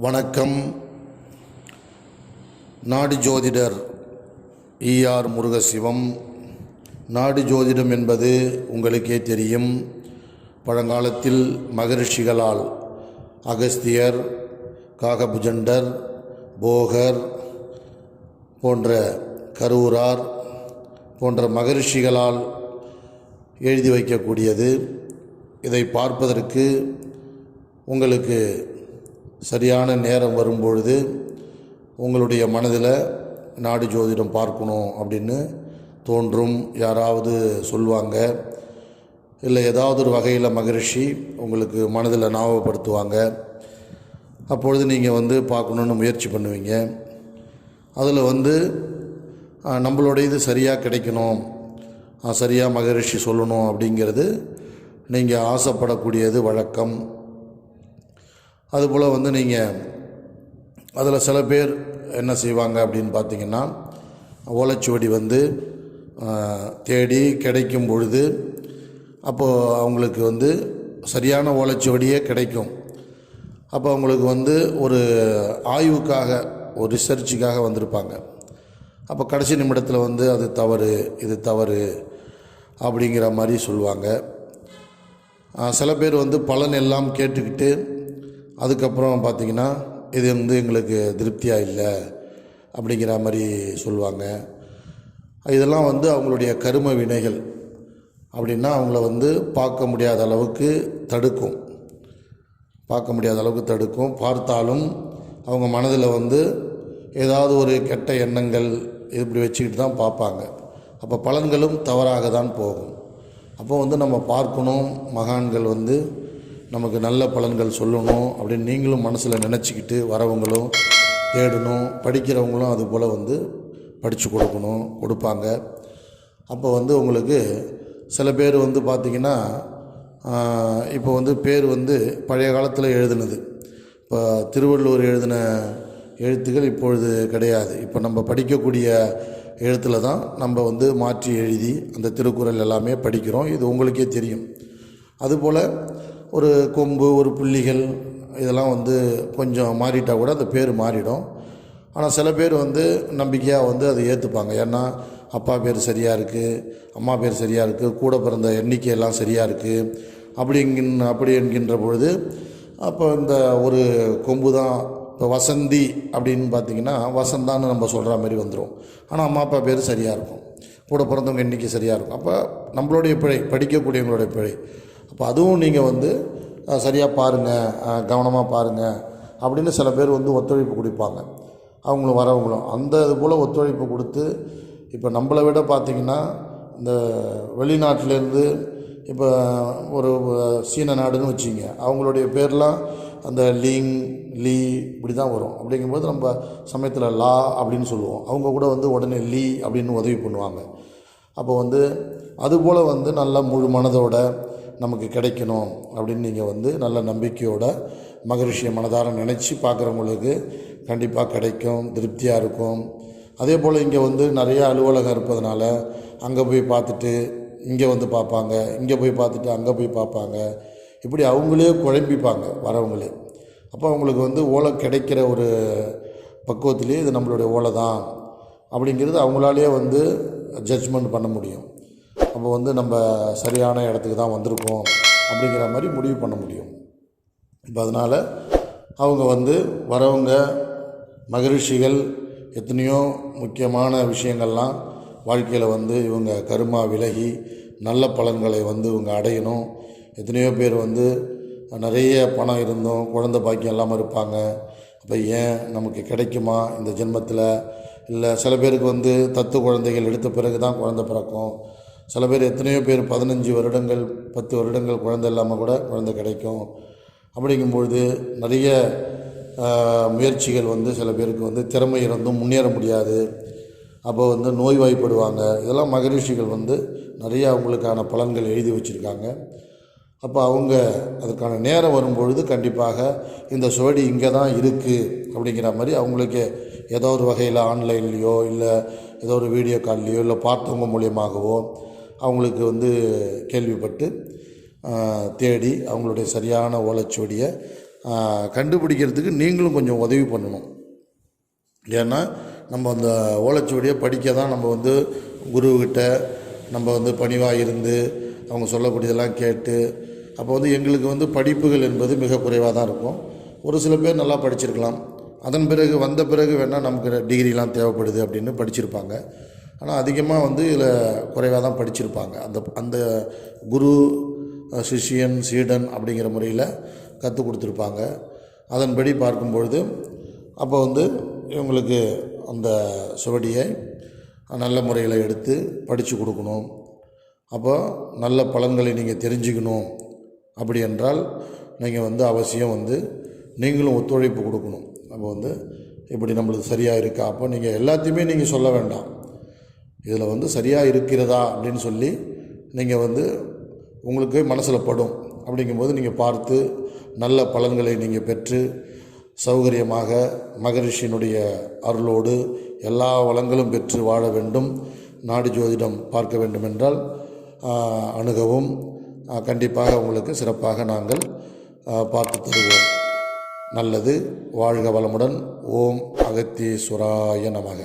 வணக்கம். நாடி ஜோதிடர் ஈஆர் முருகசிவம். நாடி ஜோதிடம் என்பது உங்களுக்கே தெரியும். பழங்காலத்தில் மகரிஷிகளால் அகஸ்தியர், காகபுஜண்டர், போகர் போன்ற கரூரார் போன்ற மகரிஷிகளால் எழுதி வைக்கக்கூடியது. இதை பார்ப்பதற்கு உங்களுக்கு சரியான நேரம் வரும்பொழுது உங்களுடைய மனதில் நாடி ஜோதிடம் பார்க்கணும் அப்படின்னு தோன்றும். யாராவது சொல்லுவாங்க, இல்லை ஏதாவது ஒரு வகையில் மகரிஷி உங்களுக்கு மனதில் ஞாபகப்படுத்துவாங்க. அப்பொழுது நீங்கள் பார்க்கணுன்னு முயற்சி பண்ணுவீங்க. அதில் நம்மளுடைய இது சரியாக கிடைக்கணும், சரியாக மகரிஷி சொல்லணும் அப்படிங்கிறது நீங்கள் ஆசைப்படக்கூடியது வழக்கம். அதுபோல் நீங்கள் அதில் சில பேர் என்ன செய்வாங்க அப்படின்னு பார்த்தீங்கன்னா, ஓலைச்சுவடி தேடி கிடைக்கும் பொழுது அப்போது அவங்களுக்கு சரியான ஓலைச்சுவடியே கிடைக்கும். அப்போ அவங்களுக்கு ஒரு ஆய்வுக்காக, ஒரு ரிசர்ச்சுக்காக வந்திருப்பாங்க. அப்போ கடைசி நிமிடத்தில் அது தவறு, இது தவறு அப்படிங்கிற மாதிரி சொல்லுவாங்க. சில பேர் பலன் எல்லாம் கேட்டுக்கிட்டு அதுக்கப்புறம் பார்த்திங்கன்னா இது எங்களுக்கு திருப்தியாக இல்லை அப்படிங்கிற மாதிரி சொல்லுவாங்க. இதெல்லாம் அவங்களுடைய கரும வினைகள். அப்படின்னா அவங்கள பார்க்க முடியாத அளவுக்கு தடுக்கும். பார்த்தாலும் அவங்க மனதில் ஏதாவது ஒரு கெட்ட எண்ணங்கள் இப்படி வச்சுக்கிட்டு தான் பார்ப்பாங்க. அப்போ பலன்களும் தவறாக தான் போகும். அப்போ நம்ம பார்க்கணும், மகான்கள் நமக்கு நல்ல பலன்கள் சொல்லணும் அப்படின்னு நீங்களும் மனசில் நினச்சிக்கிட்டு வரவங்களும் தேடணும். படிக்கிறவங்களும் அதுபோல் படித்து கொடுப்பாங்க. அப்போ உங்களுக்கு சில பேர் பார்த்திங்கன்னா, இப்போ பேர் பழைய காலத்தில் எழுதுனது. இப்போ திருவள்ளுவர் எழுதின எழுத்துக்கள் இப்பொழுது கிடையாது. இப்போ நம்ம படிக்கக்கூடிய எழுத்தில் தான் நம்ம மாற்றி எழுதி அந்த திருக்குறள் எல்லாமே படிக்கிறோம். இது உங்களுக்கே தெரியும். அதுபோல் ஒரு கொம்பு, ஒரு புள்ளிகள் இதெல்லாம் கொஞ்சம் மாறிட்டால் கூட அந்த பேர் மாறிடும். ஆனால் சில பேர் நம்பிக்கையாக அதை ஏற்றுப்பாங்க. ஏன்னா அப்பா பேர் சரியாக இருக்குது, அம்மா பேர் சரியாக இருக்குது, கூட பிறந்த எண்ணிக்கையெல்லாம் சரியாக இருக்குது அப்படி என்கின்ற பொழுது அப்போ இந்த ஒரு கொம்பு தான். இப்போ வசந்தி அப்படின்னு பார்த்திங்கன்னா வசந்தான்னு நம்ம சொல்கிற மாதிரி வந்துடும். ஆனால் அம்மா அப்பா பேர் சரியாக இருக்கும், கூட பிறந்தவங்க எண்ணிக்கை சரியாக இருக்கும். அப்போ நம்மளுடைய பிழை, படிக்கக்கூடியவங்களுடைய பிழை. அப்போ அதுவும் நீங்கள் சரியாக பாருங்கள், கவனமாக பாருங்கள் அப்படின்னு சில பேர் ஒத்துழைப்பு கொடுப்பாங்க. அவங்களும் வரவங்களும் அந்த இது போல் ஒத்துழைப்பு கொடுத்து, இப்போ நம்மளை விட பார்த்திங்கன்னா இந்த வெளிநாட்டிலேருந்து இப்போ ஒரு சீன நாடுன்னு வச்சுங்க, அவங்களுடைய பேர்லாம் அந்த லீங், லீ இப்படி தான் வரும். அப்படிங்கும்போது நம்ம சமயத்தில் லா அப்படின்னு சொல்லுவோம். அவங்க கூட உடனே லீ அப்படின்னு உதவி பண்ணுவாங்க. அப்போ அதுபோல் நல்ல முழு மனதோட நமக்கு கிடைக்கணும் அப்படின்னு நீங்கள் நல்ல நம்பிக்கையோட மகரிஷியை மனதார நினச்சி பார்க்குறவங்களுக்கு கண்டிப்பாக கிடைக்கும், திருப்தியாக இருக்கும். அதே போல் இங்கே நிறைய அலுவலகம் இருப்பதனால அங்கே போய் பார்த்துட்டு இங்கே பார்ப்பாங்க, இங்கே போய் பார்த்துட்டு அங்கே போய் பார்ப்பாங்க. இப்படி அவங்களே குழம்பிப்பாங்க வரவங்களே. அப்போ அவங்களுக்கு ஓலை கிடைக்கிற ஒரு பக்குவத்திலே இது நம்மளுடைய ஓலை தான் அப்படிங்கிறது அவங்களாலே ஜட்ஜ்மெண்ட் பண்ண முடியும். அப்போ நம்ம சரியான இடத்துக்கு தான் வந்திருக்கோம் அப்படிங்கிற மாதிரி முடிவு பண்ண முடியும். இப்போ அதனால் அவங்க வரவங்க மகரிஷிகள் எத்தனையோ முக்கியமான விஷயங்கள்லாம் வாழ்க்கையில் இவங்க கருமா விலகி நல்ல பலன்களை இவங்க அடையணும். எத்தனையோ பேர் நிறைய பணம் இருந்தும் குழந்தை பாக்கியம் இல்லாமல் இருப்பாங்க. அப்போ ஏன் நமக்கு கிடைக்குமா இந்த ஜென்மத்தில்? இல்லை சில பேருக்கு தத்து குழந்தைகள் எடுத்த பிறகு தான் குழந்தை பிறக்கும். சில பேர் எத்தனையோ பேர் 15 வருடங்கள் 10 வருடங்கள் குழந்தை இல்லாமல் கூட குழந்தை கிடைக்கும். அப்படிங்கும்பொழுது நிறைய முயற்சிகள் சில பேருக்கு திறமை இருந்தும் முன்னேற முடியாது. அப்போ நோய்வாய்ப்படுவாங்க. இதெல்லாம் மகரிஷிகள் நிறைய அவங்களுக்கான பலன்கள் எழுதி வச்சுருக்காங்க. அப்போ அவங்க அதுக்கான நேரம் வரும்பொழுது கண்டிப்பாக இந்த சுவடி இங்கே தான் இருக்குது அப்படிங்கிற மாதிரி அவங்களுக்கு ஏதோ ஒரு வகையில் ஆன்லைன்லேயோ இல்லை ஏதோ ஒரு வீடியோ கால்லையோ இல்லை பார்த்தவங்க மூலியமாகவோ அவங்களுக்கு கேள்விப்பட்டு தேடி அவங்களுடைய சரியான ஓலைச்சுவடியை கண்டுபிடிக்கிறதுக்கு நீங்களும் கொஞ்சம் உதவி பண்ணணும். ஏன்னா நம்ம அந்த ஓலைச்சுவடியை படிக்க தான் நம்ம வந்து குருக்கிட்ட நம்ம வந்து பணிவாக இருந்து அவங்க சொல்லக்கூடியதெல்லாம் கேட்டு, அப்போ வந்து எங்களுக்கு வந்து படிப்புகள் என்பது மிக குறைவாக தான் இருக்கும். ஒரு சில பேர் நல்லா படிச்சிருக்கலாம், அதன் பிறகு வந்த பிறகு வேணால் நமக்கு டிகிரிலாம் தேவைப்படுது அப்படின்னு படிச்சிருப்பாங்க. ஆனால் அதிகமாக வந்து இதில் குறைவாக தான் படிச்சிருப்பாங்க. அந்த குரு சிஷ்யன் சீடன் அப்படிங்கிற முறையில் கற்றுக் கொடுத்துருப்பாங்க. அதன்படி பார்க்கும்பொழுது அப்போ வந்து இவங்களுக்கு அந்த சுவடியை நல்ல முறையில் எடுத்து படித்து கொடுக்கணும். அப்போ நல்ல பலன்களை நீங்கள் தெரிஞ்சுக்கணும். அப்படி என்றால் நீங்கள் வந்து அவசியம் வந்து நீங்களும் ஒத்துழைப்பு கொடுக்கணும். நம்ம வந்து இப்படி நம்மளுக்கு சரியாக இருக்கா, அப்போ நீங்கள் எல்லாத்தையுமே நீங்கள் சொல்ல வேண்டாம். இதில் வந்து சரியாக இருக்கிறதா அப்படின்னு சொல்லி நீங்கள் வந்து உங்களுக்கு மனசில் படும். அப்படிங்கும்போது நீங்கள் பார்த்து நல்ல பலன்களை நீங்கள் பெற்று சௌகரியமாக மகரிஷியினுடைய அருளோடு எல்லா வளங்களும் பெற்று வாழ வேண்டும். நாடி ஜோதிடம் பார்க்க வேண்டும் என்றால் அணுகவும். கண்டிப்பாக உங்களுக்கு சிறப்பாக நாங்கள் பார்த்து தருவோம். நல்லது. வாழ்க வளமுடன். ஓம் அகத்தீஸ்வராய நமக.